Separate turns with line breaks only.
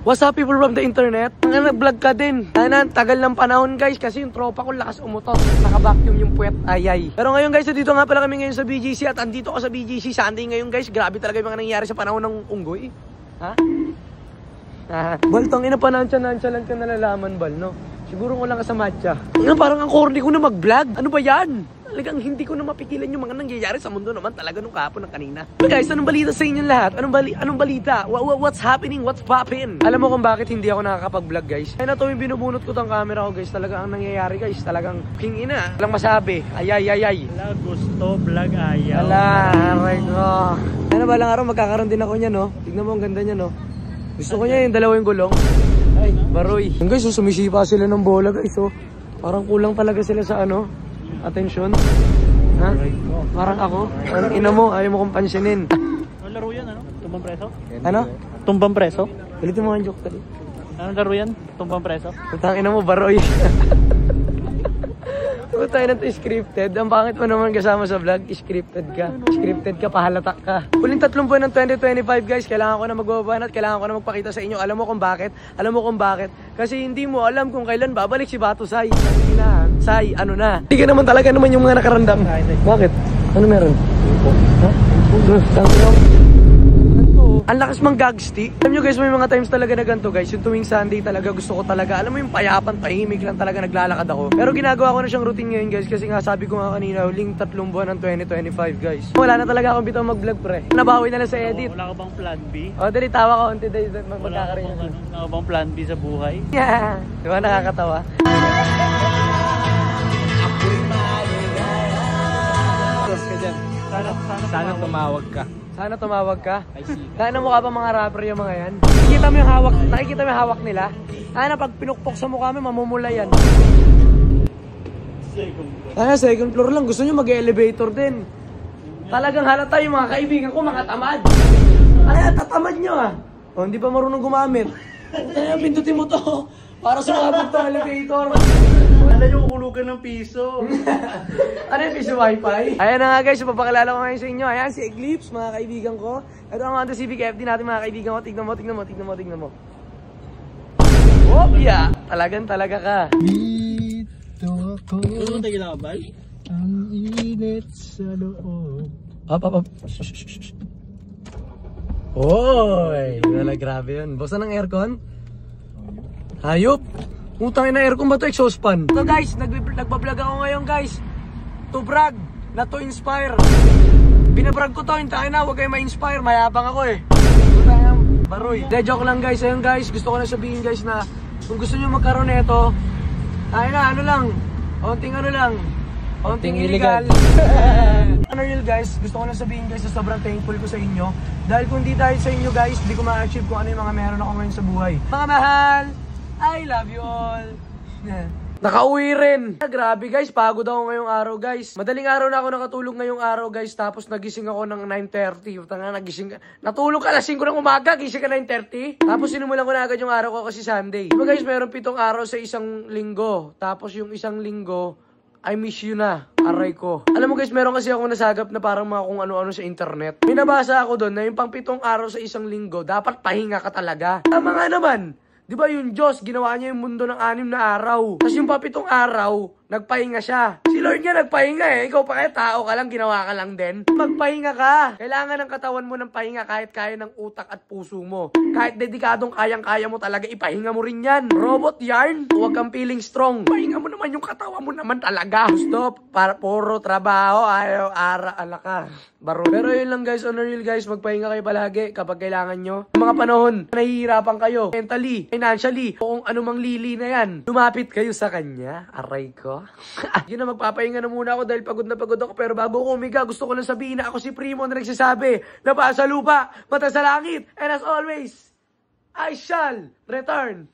What's up people from the internet? Ang nag-vlog ka din. Tagal ng panahon guys kasi yung tropa ko lakas umutot. Naka-vacuum yung puwet. Ayay. Pero ngayon guys, dito nga pala kami ngayon sa BGC at andito ako sa BGC. Sunday ngayon guys. Grabe talaga yung mga nangyayari sa panahon ng unggoy. Ha? Bal, tangina pa nonchalant ka nalalaman, Bal, no? Siguro ko lang ka sa matcha. Parang ang corny ko na mag-vlog. Ano ba yan? Talagang hindi ko na mapigilan yung mga nangyayari sa mundo naman talaga nung kahapon ng kanina. So guys, anong balita sa inyong lahat? Anong balita? What's happening? What's poppin'? Alam mo kung bakit hindi ako nakakapag-vlog guys? Ay na to yung binubunot ko tong camera ko guys. Talaga ang nangyayari guys. Talagang king ina. Walang masabi. Ayay.
Wala gusto, vlog ayaw.
Wala, aray ko. Ano ba lang araw magkakaroon din ako niya no? Tignan mo ang ganda niya no? Gusto ko niya yung dalawang gulong. Ay, baroy. Yung guys, sumisipa sila ng bola guys oh. Parang kulang talaga sila sa ano? Attention. Ha? Parang ako. Ang ina mo, ayaw mo kong pansinin.
Ano laro yan, ano? Tumbang preso?
Ano?
Tumbang preso?
Ulitin mo ang joke tali.
Anong laro yan? Tumbang preso?
Putang ina mo, baroy. Tayo na ito scripted. Ang pangit mo naman kasama sa vlog, scripted ka. Scripted ka, pahalata ka. Huling 3 buwan ng 2025 guys, kailangan ko na magbabanat, kailangan ko na magpakita sa inyo. Alam mo kung bakit? Kasi hindi mo alam kung kailan babalik si Bato Sai. Sai, ano na? Hindi ka naman talaga naman yung mga nakarandam. Bakit? Ano meron? Ha? Ang lakas mang gagsti. Alam nyo guys, may mga times talaga na ganito guys. Yung tuwing Sunday talaga gusto ko talaga. Alam mo yung payapan, tahimik lang talaga naglalakad ako. Pero ginagawa ko na siyang routine ngayon guys. Kasi nga sabi ko nga kanina, huling 3 buwan ng 2025 guys. Wala na talaga akong bitaw mag-vlog pre. Nabawi na lang sa edit.
Wala ka bang plan B?
O, dali tawa ka unti dali
Wala
magkakaroon.
ka bang plan B sa buhay?
Yeah. Di ba nakakatawa?
Sana tumawag ka.
Sana tumawag ka. Dahil na mukha pa mga rapper yung mga yan. Nakikita mo yung hawak nila? Ano, pag pinukpok sa mukha mo, mamumula yan. Second floor lang. Gusto nyo mag-elevator din. Talagang halata yung mga kaibigan ko, mga tamad. Tatamad nyo ah. O, hindi pa marunong gumamit. Pindutin mo to. Para sumabog tong elevator.
Alam nyo, kukulugan ng piso.
Ano yung piso wifi? Ayan na nga guys, papakilala ko ngayon sa inyo. Ayan si Eclipse, mga kaibigan ko. Ito ang Honda Civic FD natin mga kaibigan ko. Tignan mo. Oh, yeah. Talaga ka.
Dito ako. Ano tayo kinakabal? Ang init sa loob.
Up. Oy, wala grabe yun. Buksan ng aircon? Hayop. Utangin na aircon ba ito? Exhaust fan. So guys, nagpa-vlog ako ngayon guys. To brag, not to inspire. Binabrag ko to, hintayin na, huwag kayo ma-inspire. Mayabang ako eh. Utangin, baroy. Joke lang guys. Ayun guys, gusto ko na sabihin guys na kung gusto nyo magkaroon nito, Onting illegal. Real guys, gusto ko na sabihin guys na sobrang thankful ko sa inyo. Dahil kung di dahil sa inyo guys, hindi ko ma-achieve kung ano yung mga meron ako ngayon sa buhay. Mga mahal, I love you all. Nakauwi rin. Grabe guys, pagod ako ngayong araw guys. Madaling araw na ako nakatulog ngayong araw guys. Tapos nagising ako ng 9:30. Natulog ka alas 5 ng umaga, gising ka 9:30. Tapos sinimulan ko na agad yung araw ko kasi Sunday. Diba guys, meron 7 araw sa isang linggo. Tapos yung isang linggo, I miss you na. Aray ko. Alam mo guys, meron kasi ako nasagap na parang mga kung ano-ano sa internet. May nabasa ako doon na yung pang 7 araw sa isang linggo, dapat pahinga ka talaga. Tama nga naman. Di ba yung Diyos, ginawa niya yung mundo ng 6 na araw. Tapos yung pa 7 araw, nagpahinga siya. Si Lord nga nagpahinga eh. Ikaw pa kaya tao ka lang, ginawa ka lang din. Magpahinga ka. Kailangan ng katawan mo ng pahinga kahit kaya ng utak at puso mo. Kahit dedikadong kayang-kaya mo talaga, ipahinga mo rin yan. Robot yarn, huwag kang feeling strong. Pahinga mo naman yung katawan mo naman talaga. Stop, para puro trabaho, ayaw, alaka. Baro. Pero yun lang guys, on the real guys, magpahinga kayo palagi kapag kailangan nyo. Mga panahon, nahihirapan kayo, mentally, financially, o kung anumang lili na yan, lumapit kayo sa kanya. Aray ko. Yun na, magpapahinga na muna ako dahil pagod na pagod ako. Pero bago ko umiga, gusto ko lang sabihin na ako si Primo na nagsasabi na paa sa lupa, mata sa langit, and as always, I shall return.